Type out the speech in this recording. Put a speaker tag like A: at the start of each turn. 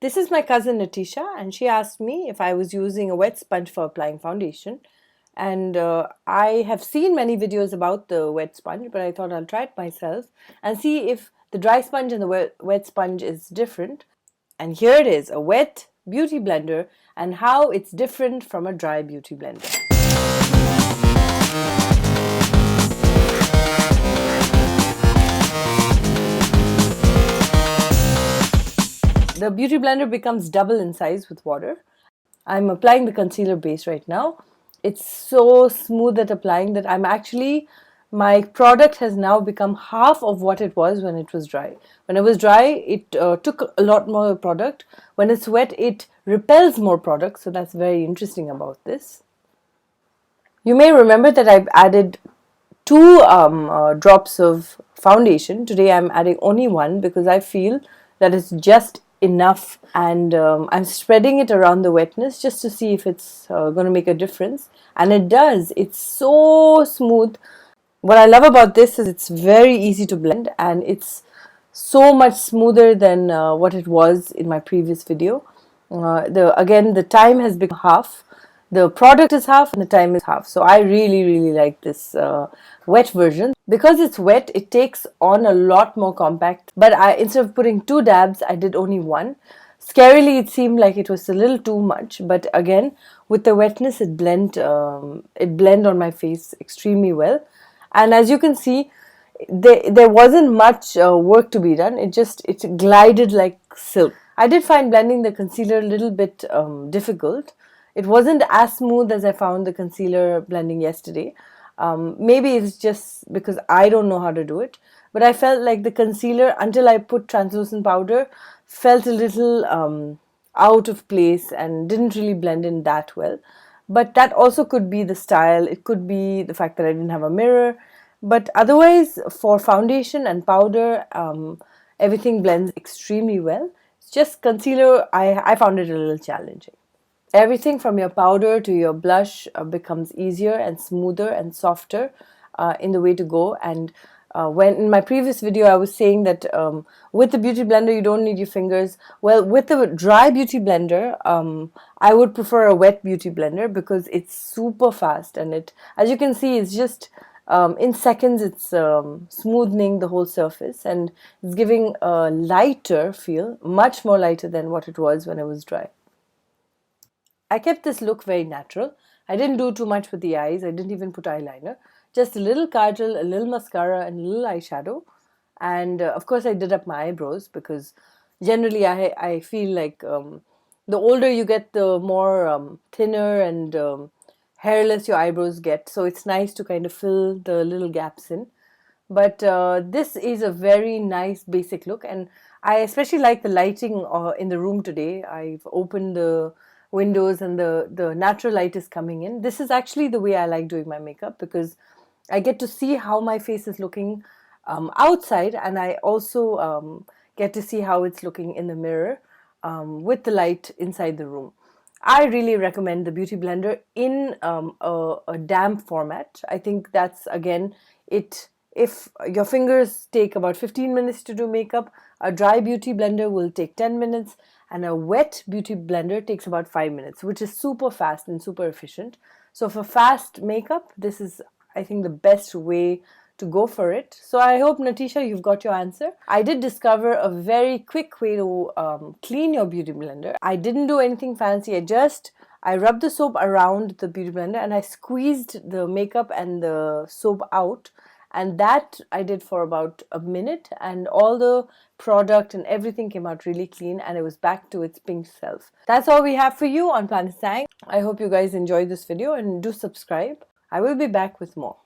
A: This is my cousin Natisha, and she asked me if I was using a wet sponge for applying foundation. And I have seen many videos about the wet sponge, but I thought I'll try it myself and see if the dry sponge and the wet sponge is different. And here it is, a wet beauty blender and how it's different from a dry beauty blender. The beauty blender becomes double in size with water. I'm applying the concealer base right now. It's so smooth at applying that my product has now become half of what it was when it was dry. When it was dry, it took a lot more product. When it's wet, it repels more product. So that's very interesting about this. You may remember that I've added 2 drops of foundation. Today I'm adding only 1 because I feel that it's just enough, and I'm spreading it around the wetness just to see if it's going to make a difference, and it does. It's so smooth. What I love about this is it's very easy to blend, and it's so much smoother than what it was in my previous video. Again, the time has become half. The product is half and the time is half. So I really like this wet version. Because it's wet, it takes on a lot more compact. But instead of putting 2 dabs, I did only 1. Scarily, it seemed like it was a little too much. But again, with the wetness, it blended on my face extremely well. And as you can see, there wasn't much work to be done. It glided like silk. I did find blending the concealer a little bit difficult. It wasn't as smooth as I found the concealer blending yesterday. Maybe it's just because I don't know how to do it. But I felt like the concealer, until I put translucent powder, felt a little out of place and didn't really blend in that well. But that also could be the style. It could be the fact that I didn't have a mirror. But otherwise, for foundation and powder, everything blends extremely well. It's just concealer, I found it a little challenging. Everything from your powder to your blush becomes easier and smoother and softer in the way to go. And when in my previous video I was saying that with the beauty blender you don't need your fingers. Well, with the dry beauty blender, I would prefer a wet beauty blender because it's super fast, and as you can see, it's just in seconds it's smoothing the whole surface, and it's giving a lighter feel, much more lighter than what it was when it was dry. I kept this look very natural. I didn't do too much with the eyes. I didn't even put eyeliner. Just a little kajal, a little mascara, and a little eyeshadow. And of course, I did up my eyebrows because generally I feel like the older you get, the more thinner and hairless your eyebrows get. So it's nice to kind of fill the little gaps in. But this is a very nice basic look, and I especially like the lighting in the room today. I've opened the windows and the natural light is coming in. This is actually the way I like doing my makeup because I get to see how my face is looking outside, and I also get to see how it's looking in the mirror with the light inside the room. I really recommend the beauty blender in a damp format. I think that's, again, if your fingers take about 15 minutes to do makeup, a dry beauty blender will take 10 minutes, and a wet beauty blender takes about 5 minutes, which is super fast and super efficient. So for fast makeup, this is, I think, the best way to go for it. So I hope, Natisha, you've got your answer. I did discover a very quick way to clean your beauty blender. I didn't do anything fancy. I rubbed the soap around the beauty blender and I squeezed the makeup and the soap out. And that I did for about a minute, and all the product and everything came out really clean, and it was back to its pink self. That's all we have for you on Planetsang. I hope you guys enjoyed this video and do subscribe. I will be back with more.